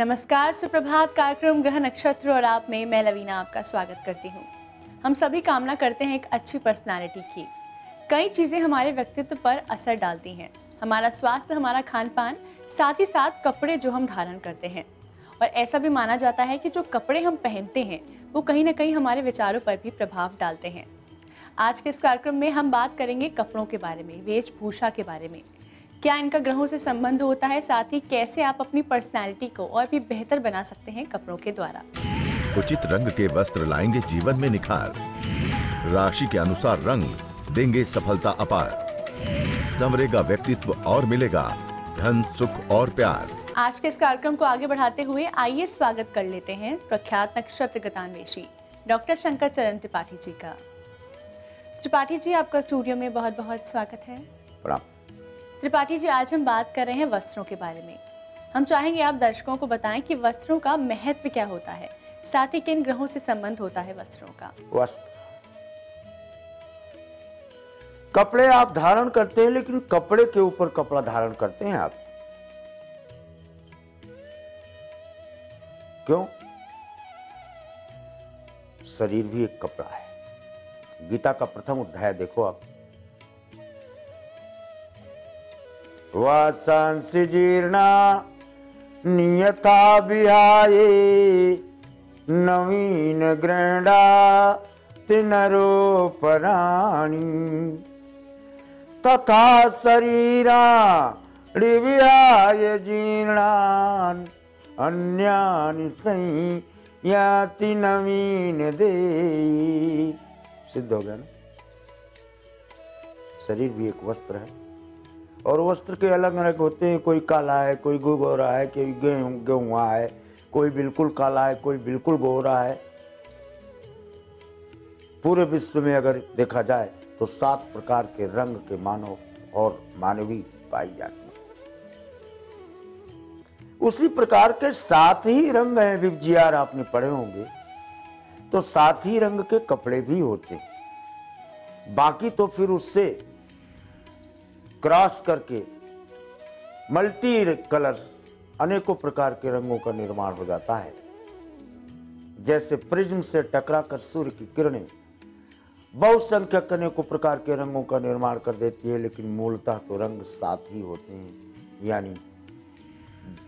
नमस्कार, सुप्रभात। कार्यक्रम ग्रह नक्षत्र और आप में मैं लवीना आपका स्वागत करती हूँ। हम सभी कामना करते हैं एक अच्छी पर्सनालिटी की। कई चीज़ें हमारे व्यक्तित्व पर असर डालती हैं, हमारा स्वास्थ्य, हमारा खान पान, साथ ही साथ कपड़े जो हम धारण करते हैं। और ऐसा भी माना जाता है कि जो कपड़े हम पहनते हैं वो कहीं ना कहीं हमारे विचारों पर भी प्रभाव डालते हैं। आज के इस कार्यक्रम में हम बात करेंगे कपड़ों के बारे में, वेशभूषा के बारे में। क्या इनका ग्रहों से संबंध होता है, साथ ही कैसे आप अपनी पर्सनैलिटी को और भी बेहतर बना सकते हैं कपड़ों के द्वारा। उचित रंग के वस्त्र लाएंगे जीवन में निखार। राशि के अनुसार रंग देंगे सफलता अपार। संवरेगा व्यक्तित्व और मिलेगा धन, सुख और प्यार। आज के इस कार्यक्रम को आगे बढ़ाते हुए आइए स्वागत कर लेते हैं प्रख्यात नक्षत्र गतान्वेषी डॉक्टर शंकर चरण त्रिपाठी जी का। त्रिपाठी जी, आपका स्टूडियो में बहुत बहुत स्वागत है। प्रणाम। त्रिपाठी जी, आज हम बात कर रहे हैं वस्त्रों के बारे में। हम चाहेंगे आप दर्शकों को बताएं कि वस्त्रों का महत्व क्या होता है, साथ ही किन ग्रहों से संबंध होता है वस्त्रों का। वस्त्र, कपड़े आप धारण करते हैं, लेकिन कपड़े के ऊपर कपड़ा धारण करते हैं आप। क्यों? शरीर भी एक कपड़ा है। गीता का प्रथम अध्याय देखो आप। वासांसि जीर्णा नियता विहाये नवीन गृहणा तिनरो पराणी तथा शरीरा विहाय जीर्णान अन्यानि संयाति नवीन देयी। सिद्ध हो गया ना। शरीर भी एक वस्त्र है और वस्त्र के अलग अलग होते हैं। कोई काला है, कोई गोरा है, कोई गेहुआ है, कोई बिल्कुल काला है, कोई बिल्कुल गोरा है। पूरे विश्व में अगर देखा जाए तो 7 प्रकार के रंग के मानव और मानवी पाई जाती है। उसी प्रकार के 7 ही रंग हैं। विवजियार आपने पढ़े होंगे, तो 7 ही रंग के कपड़े भी होते हैं। बाकी तो फिर उससे क्रॉस करके मल्टी कलर्स, अनेकों प्रकार के रंगों का निर्माण हो जाता है। जैसे प्रिज्म से टकराकर सूर्य की किरणें बहुसंख्यक अनेकों प्रकार के रंगों का निर्माण कर देती है, लेकिन मूलतः तो रंग 7 ही होते हैं। यानी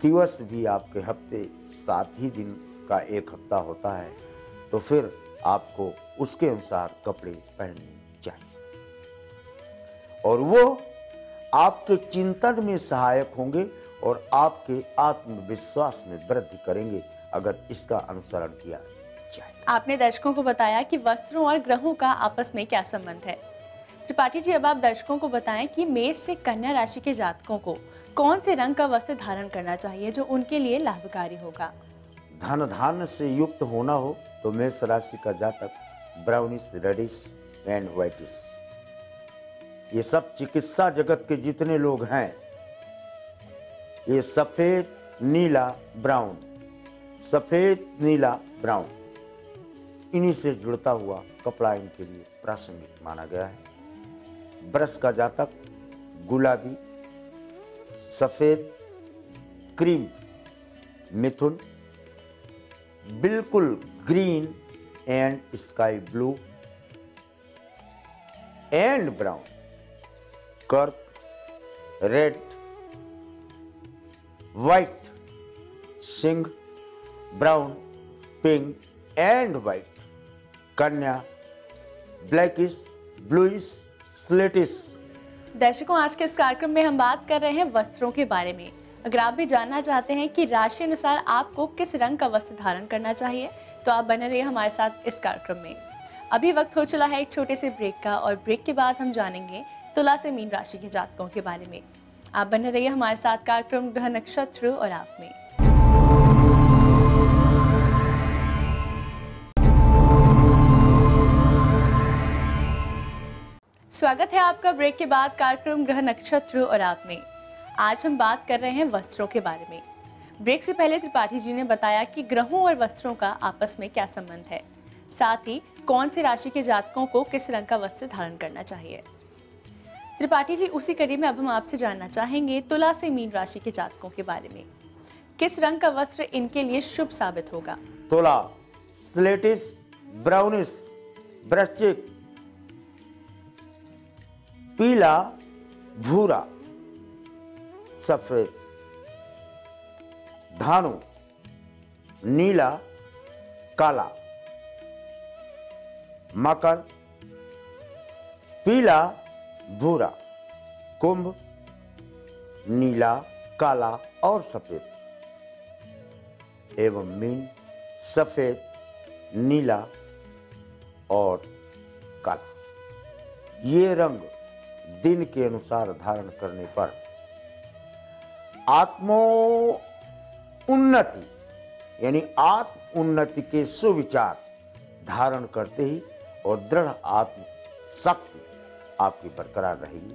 दिवस भी आपके हफ्ते 7 ही दिन का एक हफ्ता होता है, तो फिर आपको उसके अनुसार कपड़े पहनने चाहिए और वो आपके चिंतन में सहायक होंगे और आपके आत्मविश्वास में वृद्धि करेंगे अगर इसका अनुसरण किया जाए। आपने दर्शकों को बताया कि वस्त्रों और ग्रहों का आपस में क्या संबंध है। त्रिपाठी जी, अब आप दर्शकों को बताएं कि मेष से कन्या राशि के जातकों को कौन से रंग का वस्त्र धारण करना चाहिए जो उनके लिए लाभकारी होगा। धन धान्य से युक्त होना हो तो मेष राशि का जातक ब्राउनिश, रेडिश एंड व्हाइटिश, ये सब चिकित्सा जगत के जितने लोग हैं, ये सफेद नीला ब्राउन, सफेद नीला ब्राउन, इन्हीं से जुड़ता हुआ कपड़ा इनके लिए प्रासंगिक माना गया है। वृष का जातक गुलाबी, सफेद, क्रीम, मिथुन, बिल्कुल green and sky blue and brown, कर्क, रेड, व्हाइट, सिंह, ब्राउन, पिंक एंड व्हाइट। कन्या ब्लैकिश, ब्लूइश, स्लेटिश। दर्शकों, आज के इस कार्यक्रम में हम बात कर रहे हैं वस्त्रों के बारे में। अगर आप भी जानना चाहते हैं कि राशि अनुसार आपको किस रंग का वस्त्र धारण करना चाहिए, तो आप बने रहिए हमारे साथ इस कार्यक्रम में। अभी वक्त हो चला है एक छोटे से ब्रेक का, और ब्रेक के बाद हम जानेंगे तुला से मीन राशि के जातकों के बारे में। आप बने रहिए हमारे साथ कार्यक्रम ग्रह नक्षत्र और आप में। स्वागत है आपका ब्रेक के बाद कार्यक्रम ग्रह नक्षत्र और आप में। आज हम बात कर रहे हैं वस्त्रों के बारे में। ब्रेक से पहले त्रिपाठी जी ने बताया कि ग्रहों और वस्त्रों का आपस में क्या संबंध है, साथ ही कौन सी राशि के जातकों को किस रंग का वस्त्र धारण करना चाहिए। त्रिपाठी जी, उसी कड़ी में अब हम आपसे जानना चाहेंगे तुला से मीन राशि के जातकों के बारे में। किस रंग का वस्त्र इनके लिए शुभ साबित होगा? तोला, स्लेटिस, ब्राउनिश, वृश्चिक, पीला, भूरा, सफेद, धानु, नीला, काला, मकर, पीला, भूरा, कुंभ, नीला, काला और सफेद, एवं मीन, सफेद, नीला और काला। ये रंग दिन के अनुसार धारण करने पर आत्मो उन्नति यानी आत्म उन्नति के सुविचार धारण करते ही और दृढ़ आत्म शक्ति आपकी बरकरार रहेगी,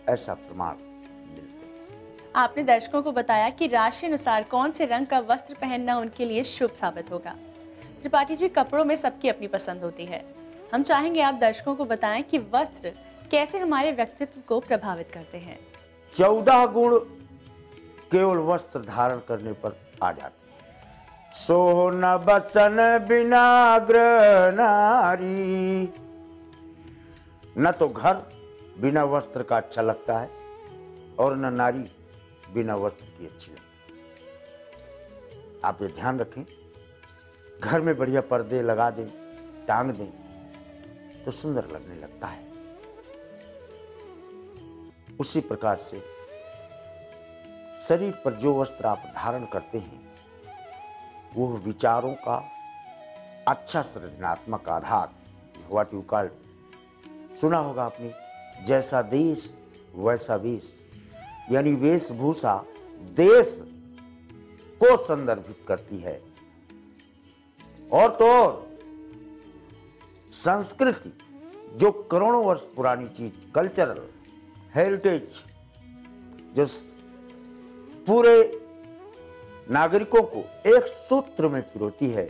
ऐसा प्रमाण मिलते हैं। आपने दर्शकों को बताया कि राशि अनुसार कौन से रंग का वस्त्र पहनना उनके लिए शुभ साबित होगा। त्रिपाठी जी, कपड़ों में सबकी अपनी पसंद होती है। हम चाहेंगे आप दर्शकों को बताएं कि वस्त्र कैसे हमारे व्यक्तित्व को प्रभावित करते हैं। 14 गुण केवल वस्त्र धारण करने पर आ जाते हैं। सोन बसन बिना गृह नारी, न तो घर बिना वस्त्र का अच्छा लगता है और न नारी बिना वस्त्र की अच्छी लगती है। आप ये ध्यान रखें, घर में बढ़िया पर्दे लगा दें, टांग दें तो सुंदर लगने लगता है। उसी प्रकार से शरीर पर जो वस्त्र आप धारण करते हैं वो विचारों का अच्छा सृजनात्मक आधार, व्हाट यू कॉल, सुना होगा आपने, जैसा देश वैसा वेश, यानी वेशभूषा देश को संदर्भित करती है। और तो और संस्कृति जो करोड़ों वर्ष पुरानी चीज, कल्चरल हेरिटेज जो पूरे नागरिकों को एक सूत्र में पिरोती है,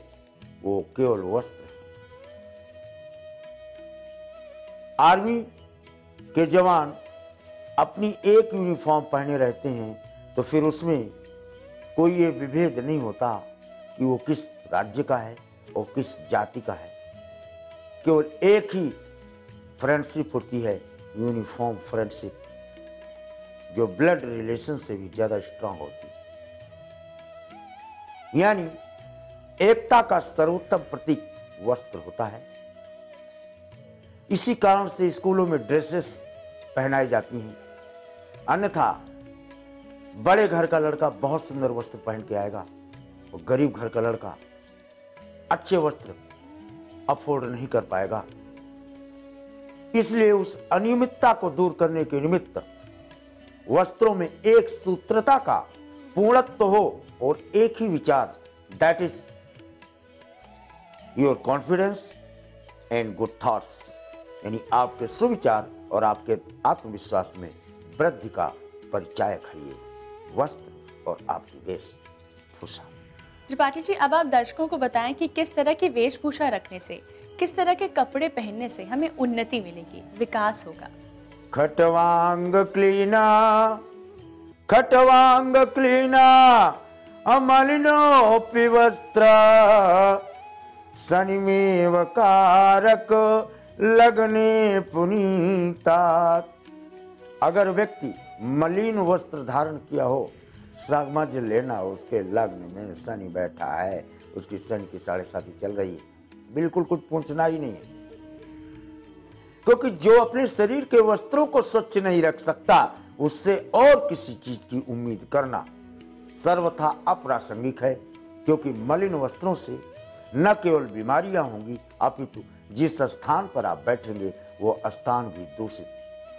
वो केवल वस्त्र है। आर्मी के जवान अपनी एक यूनिफॉर्म पहने रहते हैं तो फिर उसमें कोई ये विभेद नहीं होता कि वो किस राज्य का है और किस जाति का है। केवल एक ही फ्रेंडशिप होती है, यूनिफॉर्म फ्रेंडशिप, जो ब्लड रिलेशन से भी ज्यादा स्ट्रांग होती है। यानी एकता का सर्वोत्तम प्रतीक वस्त्र होता है। इसी कारण से स्कूलों में ड्रेसेस पहनाई जाती हैं। अन्यथा बड़े घर का लड़का बहुत सुंदर वस्त्र पहन के आएगा और गरीब घर का लड़का अच्छे वस्त्र अफोर्ड नहीं कर पाएगा। इसलिए उस अनियमितता को दूर करने के निमित्त वस्त्रों में एक सूत्रता का पूर्णत्व हो और एक ही विचार, that is your confidence and good thoughts, यानी आपके सुविचार और आपके आत्मविश्वास में वृद्धि का परिचायक है ये वस्त्र और आपकी वेशभूषा। त्रिपाठी जी, अब आप दर्शकों को बताएं कि किस तरह की वेशभूषा रखने से, किस तरह के कपड़े पहनने से हमें उन्नति मिलेगी, विकास होगा। खटवांग क्लीना, खटवांग क्लीना अमलिनोऽपि वस्त्र शनिमेव कारक लगने पुनीतात। अगर व्यक्ति मलिन वस्त्र धारण किया हो, समझ लेना उसके लग्न में शनि बैठा है, उसकी शनि की 7.5 चल रही है, बिल्कुल कुछ पूछना ही नहीं है। क्योंकि जो अपने शरीर के वस्त्रों को स्वच्छ नहीं रख सकता, उससे और किसी चीज की उम्मीद करना सर्वथा अप्रासंगिक है। क्योंकि मलिन वस्त्रों से न केवल बीमारियां होंगी, अपितु जिस स्थान पर आप बैठेंगे वो स्थान भी दूषित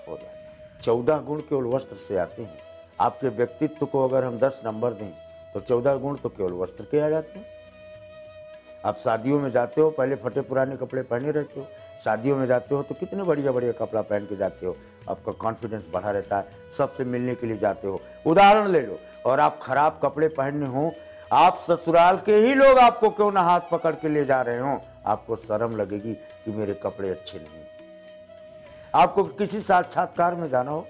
हो जाएगा। 14 गुण केवल वस्त्र से आते हैं। आपके व्यक्तित्व को अगर हम 10 नंबर दें तो 14 गुण तो केवल वस्त्र के आ जाते हैं। आप शादियों में जाते हो, पहले फटे पुराने कपड़े पहने रहते हो, शादियों में जाते हो तो कितने बढ़िया बढ़िया कपड़ा पहन के जाते हो, आपका कॉन्फिडेंस बढ़ा रहता है, सबसे मिलने के लिए जाते हो। उदाहरण ले लो, और आप खराब कपड़े पहनने हो, आप ससुराल के ही लोग आपको क्यों ना हाथ पकड़ के ले जा रहे हो, आपको शर्म लगेगी कि मेरे कपड़े अच्छे नहीं। आपको किसी साक्षात्कार में जाना हो,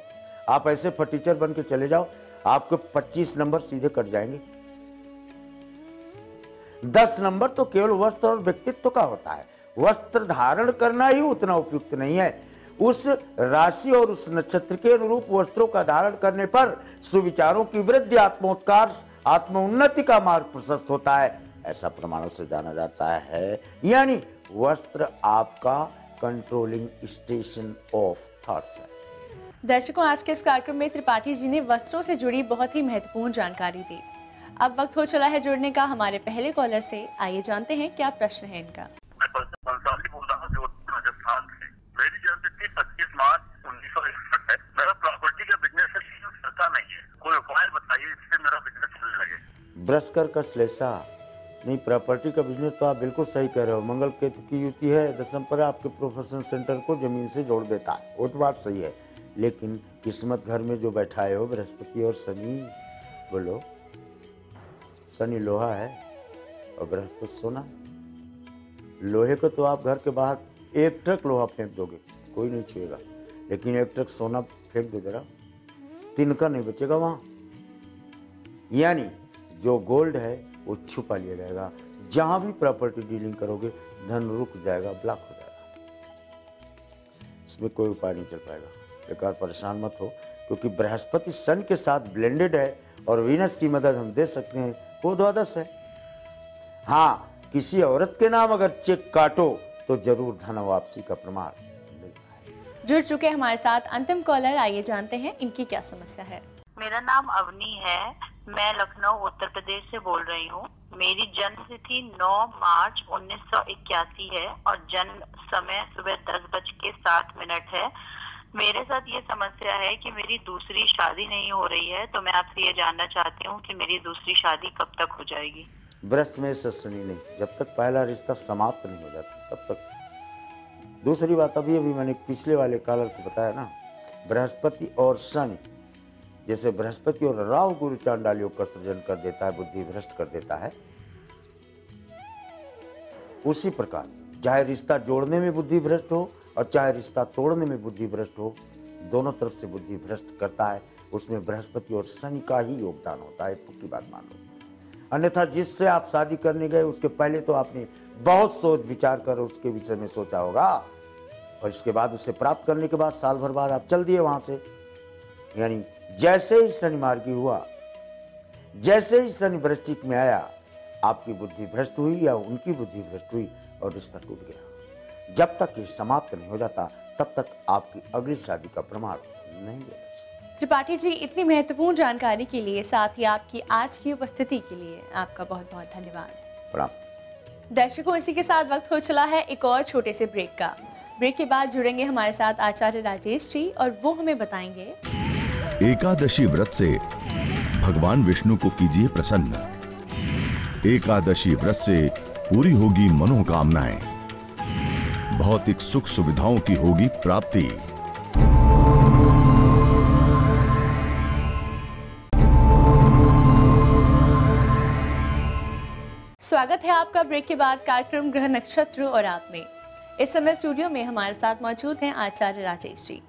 आप ऐसे फटीचर बन के चले जाओ, आपके 25 नंबर सीधे कट जाएंगे। 10 नंबर तो केवल वस्त्र और व्यक्तित्व का होता है। वस्त्र धारण करना ही उतना उपयुक्त नहीं है। उस राशि और उस नक्षत्र के अनुरूप वस्त्रों का धारण करने पर सुविचारों की वृद्धि, आत्मोत्कर्ष, आत्मोन्नति का मार्ग प्रशस्त होता है, ऐसा प्रमाणों से जाना जाता है। यानी वस्त्र आपका कंट्रोलिंग स्टेशन ऑफ थॉट्स है। दर्शकों, आज के इस कार्यक्रम में त्रिपाठी जी ने वस्त्रों से जुड़ी बहुत ही महत्वपूर्ण जानकारी दी। अब वक्त हो चला है जुड़ने का हमारे पहले कॉलर से। आइए जानते हैं क्या प्रश्न है इनका। मैं बंसाली बोल रहा हूँ, जोधपुर राजस्थान से। मेरी जन्मतिथि 25 मार्च 1961 है। मेरा प्रॉपर्टी का बिजनेस चलता नहीं है, कोई उपाय बताइए जिससे मेरा बिजनेस चलने लगे। ब्रस्कर का श्लेषा नहीं, प्रॉपर्टी का बिजनेस तो आप बिल्कुल सही कह रहे हो। मंगल केतु की युति है, दशम पर आपके प्रोफेशनल सेंटर को जमीन से जोड़ देता है, वो तो बात सही है। लेकिन किस्मत घर में जो बैठाए हो बृहस्पति और शनि, बोलो, शनि लोहा है और बृहस्पति सोना। लोहे को तो आप घर के बाहर 1 ट्रक लोहा फेंक दोगे, कोई नहीं छुएगा, लेकिन 1 ट्रक सोना फेंक दो जरा, तिनका नहीं बचेगा वहां। यानी जो गोल्ड है वो छुपा लिया जाएगा। जहां भी प्रॉपर्टी डीलिंग करोगे धन रुक जाएगा, ब्लॉक हो जाएगा। इसमें कोई उपाय नहीं चल पाएगा। बेकार परेशान मत हो, क्योंकि बृहस्पति सन के साथ ब्लेंडेड है और वीनस की मदद हम दे सकते हैं, वो द्वादश है। हाँ, किसी औरत के नाम अगर चेक काटो तो जरूर धन वापसी का प्रमाण मिलता है। जुड़ चुके हमारे साथ अंतिम कॉलर, आइए जानते हैं इनकी क्या समस्या है। मेरा नाम अवनी है, मैं लखनऊ उत्तर प्रदेश से बोल रही हूँ। मेरी जन्म तिथि 9 मार्च 1981 है और जन्म समय सुबह 10:07 है। मेरे साथ ये समस्या है कि मेरी दूसरी शादी नहीं हो रही है, तो मैं आपसे ये जानना चाहती हूँ कि मेरी दूसरी शादी कब तक हो जाएगी। वृष में शनि नहीं, जब तक पहला रिश्ता समाप्त नहीं हो जाता तब तक। दूसरी बात, अभी मैंने पिछले वाले कॉलर को बताया ना, बृहस्पति और शनि, जैसे बृहस्पति और राहु गुरु चांडाल योग का सृजन कर देता है, बुद्धि भ्रष्ट कर देता है, उसी प्रकार चाहे रिश्ता जोड़ने में बुद्धि भ्रष्ट हो और चाहे रिश्ता तोड़ने में बुद्धि भ्रष्ट हो, दोनों तरफ से बुद्धि भ्रष्ट करता है। उसमें बृहस्पति और शनि का ही योगदान होता है, पक्की बात मान लो। अन्यथा जिससे आप शादी करने गए उसके पहले तो आपने बहुत सोच विचार कर उसके विषय में सोचा होगा, और इसके बाद उसे प्राप्त करने के बाद साल भर बाद आप चल दिए वहां से। यानी जैसे ही शनि मार्गी हुआ, जैसे ही शनि वृश्चिक में आया, आपकी बुद्धि भ्रष्ट हुई या उनकी बुद्धि भ्रष्ट हुई और रिश्ता टूट गया। जब तक ये समाप्त नहीं हो जाता तब तक आपकी अगली शादी का प्रमाण नहीं मिलेगा। त्रिपाठी जी, इतनी महत्वपूर्ण जानकारी के लिए, साथ ही आपकी आज की उपस्थिति के लिए आपका बहुत बहुत धन्यवाद। प्रणाम। दर्शकों, इसी के साथ वक्त हो चला है एक और छोटे से ब्रेक का। ब्रेक के बाद जुड़ेंगे हमारे साथ आचार्य राजेश जी और वो हमें बताएंगे एकादशी व्रत से भगवान विष्णु को कीजिए प्रसन्न। एकादशी व्रत से पूरी होगी मनोकामनाएं, भौतिक सुख सुविधाओं की होगी प्राप्ति। स्वागत है आपका ब्रेक के बाद कार्यक्रम ग्रह नक्षत्र और आप में। इस समय स्टूडियो में हमारे साथ मौजूद हैं आचार्य राजेश जी।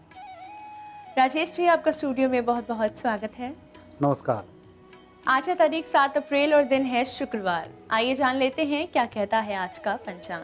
राजेश जी, आपका स्टूडियो में बहुत बहुत स्वागत है। नमस्कार। आज है तारीख 7 अप्रैल और दिन है शुक्रवार। आइए जान लेते हैं क्या कहता है आज का पंचांग।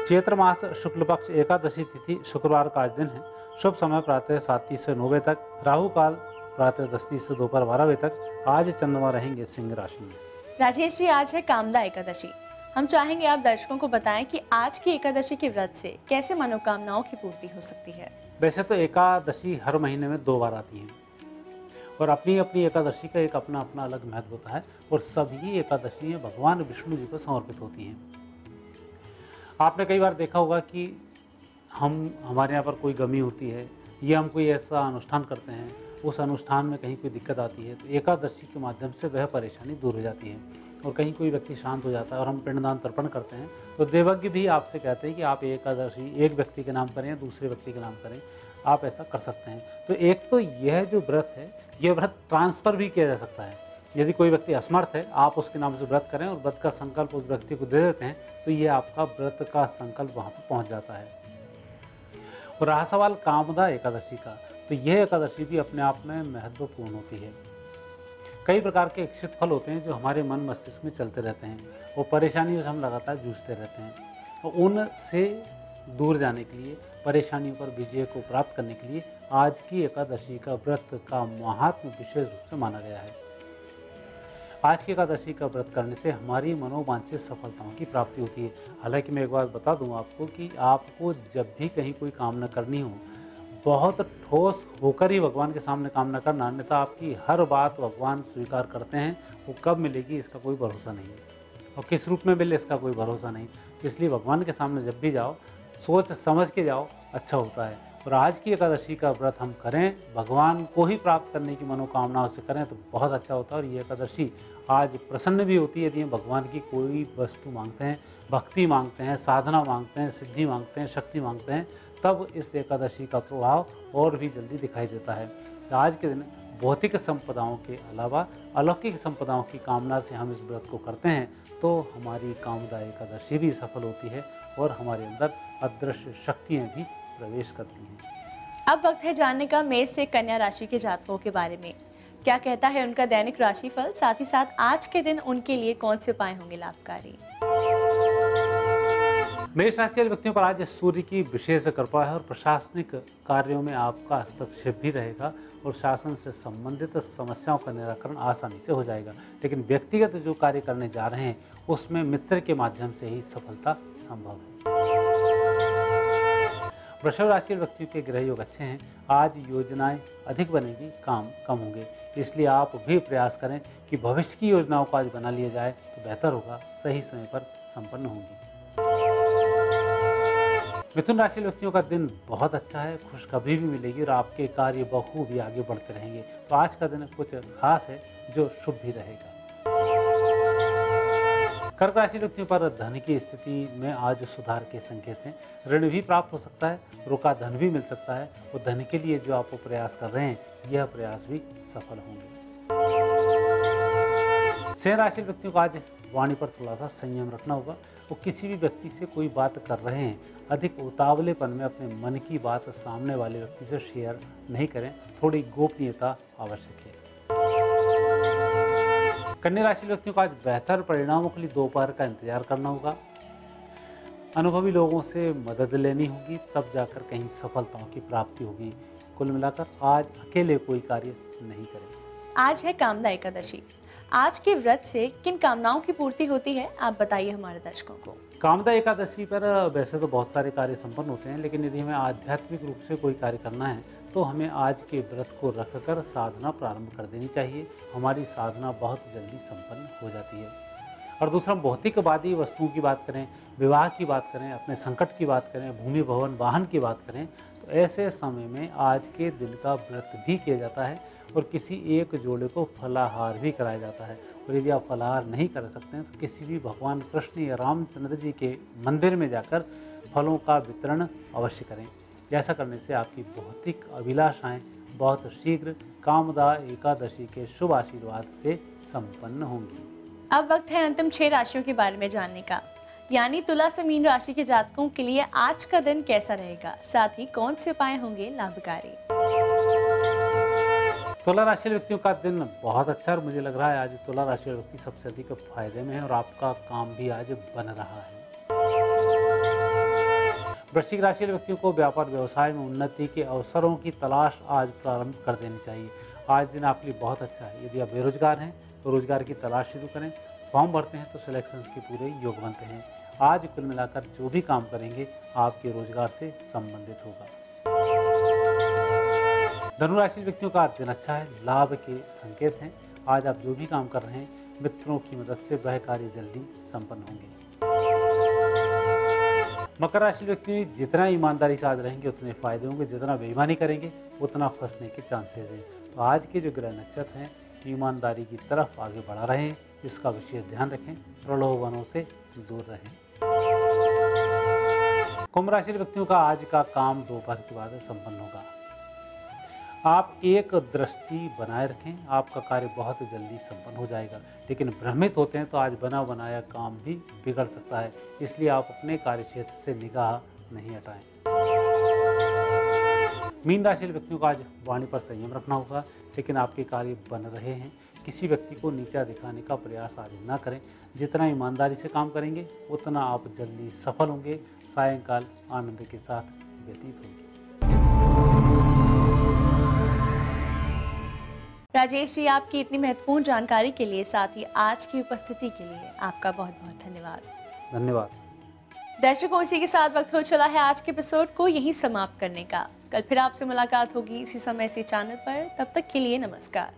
चैत्र मास शुक्ल पक्ष एकादशी तिथि शुक्रवार का आज दिन है। शुभ समय प्रातः 7:30 से 9 बजे तक, राहु काल प्रातः 10:30 से दोपहर 12 बजे तक। आज चंद्रमा रहेंगे सिंह राशि में। राजेश जी, आज है कामदा एकादशी। हम चाहेंगे आप दर्शकों को बताएं कि आज की एकादशी के व्रत से कैसे मनोकामनाओं की पूर्ति हो सकती है। वैसे तो एकादशी हर महीने में 2 बार आती है और अपनी अपनी एकादशी का एक अपना अपना अलग महत्व होता है और सभी एकादशियाँ भगवान विष्णु जी को समर्पित होती हैं। आपने कई बार देखा होगा कि हमारे यहाँ पर कोई गमी होती है या हम कोई ऐसा अनुष्ठान करते हैं, उस अनुष्ठान में कहीं कोई दिक्कत आती है तो एकादशी के माध्यम से वह परेशानी दूर हो जाती है और कहीं कोई व्यक्ति शांत हो जाता है और हम पिंडदान तर्पण करते हैं तो देवज्ञ भी आपसे कहते हैं कि आप एकादशी एक व्यक्ति के नाम करें या दूसरे व्यक्ति के नाम करें, आप ऐसा कर सकते हैं। तो एक तो यह जो व्रत है, यह व्रत ट्रांसफ़र भी किया जा सकता है। यदि कोई व्यक्ति असमर्थ है, आप उसके नाम से व्रत करें और व्रत का संकल्प उस व्यक्ति को दे देते हैं तो ये आपका व्रत का संकल्प वहाँ पर पहुँच जाता है। और रहा सवाल कामदा एकादशी का, तो यह एकादशी भी अपने आप में महत्वपूर्ण होती है। कई प्रकार के इच्छित फल होते हैं जो हमारे मन मस्तिष्क में चलते रहते हैं, वो परेशानियों से हम लगातार जूझते रहते हैं। तो उनसे दूर जाने के लिए, परेशानियों पर विजय को प्राप्त करने के लिए आज की एकादशी का व्रत का महात्म्य विशेष रूप से माना गया है। आज की एकादशी का व्रत करने से हमारी मनोवांछित सफलताओं की प्राप्ति होती है। हालांकि मैं एक बात बता दूं आपको कि आपको जब भी कहीं कोई कामना करनी हो, बहुत ठोस होकर ही भगवान के सामने कामना करना, अन्यथा आपकी हर बात भगवान स्वीकार करते हैं। वो कब मिलेगी इसका कोई भरोसा नहीं है, और किस रूप में मिले इसका कोई भरोसा नहीं। इसलिए भगवान के सामने जब भी जाओ, सोच समझ के जाओ, अच्छा होता है। और आज की एकादशी का व्रत हम करें, भगवान को ही प्राप्त करने की मनोकामनाओं से करें तो बहुत अच्छा होता है। और ये एकादशी आज प्रसन्न भी होती है यदि हम भगवान की कोई वस्तु मांगते हैं, भक्ति मांगते हैं, साधना मांगते हैं, सिद्धि मांगते हैं, शक्ति मांगते हैं, तब इस एकादशी का प्रभाव और भी जल्दी दिखाई देता है। तो आज के दिन भौतिक संपदाओं के अलावा अलौकिक संपदाओं की कामना से हम इस व्रत को करते हैं तो हमारी कामदा एकादशी भी सफल होती है और हमारे अंदर अदृश्य शक्तियाँ भी प्रवेश करती हैं। अब वक्त है जानने का मेष से कन्या राशि के जातकों के बारे में। क्या कहता है उनका दैनिक राशिफल, साथ ही साथ आज के दिन उनके लिए कौन से उपाय होंगे लाभकारी। मेष राशि वाले व्यक्तियों पर आज सूर्य की विशेष कृपा है और प्रशासनिक कार्यों में आपका हस्तक्षेप भी रहेगा और शासन से संबंधित समस्याओं का निराकरण आसानी से हो जाएगा। लेकिन व्यक्तिगत जो कार्य करने जा रहे हैं उसमें मित्र के माध्यम से ही सफलता संभव है। वृषभ राशि व्यक्तियों के ग्रह योग अच्छे हैं। आज योजनाएं अधिक बनेगी, काम कम होंगे, इसलिए आप भी प्रयास करें कि भविष्य की योजनाओं को आज बना लिया जाए तो बेहतर होगा, सही समय पर संपन्न होंगी। मिथुन राशि व्यक्तियों का दिन बहुत अच्छा है, खुशखबरी भी मिलेगी और आपके कार्य बखूबी आगे बढ़ते रहेंगे। तो आज का दिन कुछ खास है जो शुभ भी रहेगा। कर्क राशि व्यक्तियों पर धन की स्थिति में आज सुधार के संकेत हैं। ऋण भी प्राप्त हो सकता है, रुका धन भी मिल सकता है और धन के लिए जो आप प्रयास कर रहे हैं यह प्रयास भी सफल होंगे। सिंह राशि व्यक्तियों को आज वाणी पर थोड़ा सा संयम रखना होगा। वो किसी भी व्यक्ति से कोई बात कर रहे हैं, अधिक उतावलेपन में अपने मन की बात सामने वाले व्यक्ति से शेयर नहीं करें, थोड़ी गोपनीयता आवश्यक है। कन्या राशि व्यक्तियों को आज बेहतर परिणामों के लिए दोपहर का इंतजार करना होगा। अनुभवी लोगों से मदद लेनी होगी, तब जाकर कहीं सफलताओं की प्राप्ति होगी। कुल मिलाकर आज अकेले कोई कार्य नहीं करें। आज है कामदा एकादशी। आज के व्रत से किन कामनाओं की पूर्ति होती है, आप बताइए हमारे दर्शकों को। कामदा एकादशी पर वैसे तो बहुत सारे कार्य संपन्न होते हैं, लेकिन यदि हमें आध्यात्मिक रूप से कोई कार्य करना है तो हमें आज के व्रत को रखकर साधना प्रारंभ कर देनी चाहिए। हमारी साधना बहुत जल्दी संपन्न हो जाती है। और दूसरा, भौतिकवादी वस्तुओं की बात करें, विवाह की बात करें, अपने संकट की बात करें, भूमि भवन वाहन की बात करें, तो ऐसे समय में आज के दिन का व्रत भी किया जाता है और किसी एक जोड़े को फलाहार भी कराया जाता है। और यदि आप फलाहार नहीं कर सकते हैं तो किसी भी भगवान कृष्ण या रामचंद्र जी के मंदिर में जाकर फलों का वितरण अवश्य करें। ऐसा करने से आपकी भौतिक अभिलाषाएं बहुत शीघ्र कामदा एकादशी के शुभ आशीर्वाद से संपन्न होंगी। अब वक्त है अंतिम 6 राशियों के बारे में जानने का, यानी तुला से मीन राशि के जातकों के लिए आज का दिन कैसा रहेगा, साथ ही कौन से उपाय होंगे लाभकारी। तुला राशि व्यक्तियों का दिन बहुत अच्छा है और मुझे लग रहा है आज तुला राशि व्यक्ति सबसे अधिक फायदे में है और आपका काम भी आज बन रहा है। वृश्चिक राशि व्यक्तियों को व्यापार व्यवसाय में उन्नति के अवसरों की तलाश आज प्रारंभ कर देनी चाहिए। आज दिन आपके लिए बहुत अच्छा है। यदि आप बेरोजगार हैं तो रोजगार की तलाश शुरू करें, फॉर्म भरते हैं तो सिलेक्शंस के पूरे योग बनते हैं। आज कुल मिलाकर जो भी काम करेंगे आपके रोजगार से संबंधित होगा। धनुराशि व्यक्तियों का दिन अच्छा है, लाभ के संकेत हैं। आज आप जो भी काम कर रहे हैं मित्रों की मदद से वह कार्य जल्दी संपन्न होंगे। मकर राशि व्यक्ति जितना ईमानदारी से आज रहेंगे उतने फायदे होंगे, जितना बेईमानी करेंगे उतना फंसने के चांसेस हैं। तो आज के जो ग्रह नक्षत्र हैं ईमानदारी की तरफ आगे बढ़ा रहे हैं, इसका विशेष ध्यान रखें, प्रलोभनों से दूर रहें। कुंभ राशि व्यक्तियों का आज का काम दोपहर के बाद संपन्न होगा। आप एक दृष्टि बनाए रखें, आपका कार्य बहुत जल्दी संपन्न हो जाएगा। लेकिन भ्रमित होते हैं तो आज बना बनाया काम भी बिगड़ सकता है, इसलिए आप अपने कार्य क्षेत्र से निगाह नहीं हटाएं। मीन राशि वाले व्यक्तियों को आज वाणी पर संयम रखना होगा, लेकिन आपके कार्य बन रहे हैं। किसी व्यक्ति को नीचा दिखाने का प्रयास आज ना करें। जितना ईमानदारी से काम करेंगे उतना आप जल्दी सफल होंगे। सायंकाल आनंद के साथ व्यतीत होंगे। राजेश जी, आपकी इतनी महत्वपूर्ण जानकारी के लिए, साथ ही आज की उपस्थिति के लिए आपका बहुत बहुत धन्यवाद। धन्यवाद। दर्शकों, इसी के साथ वक्त हो चला है आज के एपिसोड को यहीं समाप्त करने का। कल फिर आपसे मुलाकात होगी इसी समय इसी चैनल पर। तब तक के लिए नमस्कार।